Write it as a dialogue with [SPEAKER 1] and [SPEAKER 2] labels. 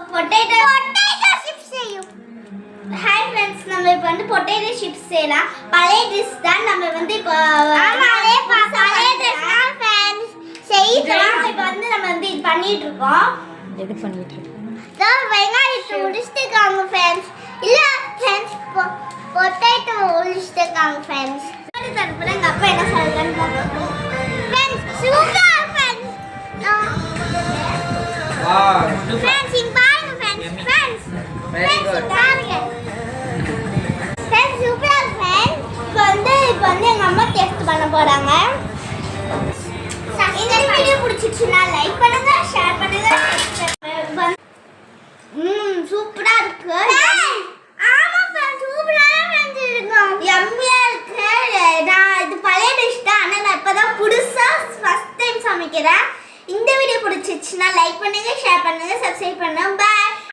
[SPEAKER 1] Potato chips செய்யும். Hi friends, நம்ம இப்ப வந்து potato chips செய்யலாம். பழைய டிஷ் தான் நம்ம வந்து இப்ப பழைய டிஷ் தான் friends செய்யலாம். இப்ப வந்து நம்ம வந்து இது பண்ணிட்டு இருக்கோம்.
[SPEAKER 2] எது பண்ணிட்டு இருக்கோம்?
[SPEAKER 1] வெங்காயத்தை உரிச்சிட்டாங்க friends. இல்ல friends potato உரிச்சிட்டாங்க friends. அடுத்த தடவை எங்க அப்பா என்ன சொல்றான்னு பார்ப்போம். friends super friends.
[SPEAKER 2] Wow super.
[SPEAKER 1] friends இங்க பாருங்க friends. friends
[SPEAKER 2] very good.
[SPEAKER 1] பாருங்க. friends super friends. இப்போ வந்து எங்க அம்மா டெஸ்ட் பண்ண போறாங்க. இந்த வீடியோ பிடிச்சிச்சுனா லைக் பண்ணுங்க, ஷேர் பண்ணுங்க. சூப்பரா இருக்கு. ஆமா friends சூப்பரா இருக்கு. யம்மியா இருக்கு. நான் இது பழைய டிஷ் தான். ஆனா நான் இப்பதான் புதுசா ஃபர்ஸ்ட் டைம் சமைக்கிறேன். இந்த வீடியோ பிடிச்சிச்சுனா லைக் பண்ணுங்க, ஷேர் பண்ணுங்க, சப்ஸ்கிரைப் பண்ணுங்க.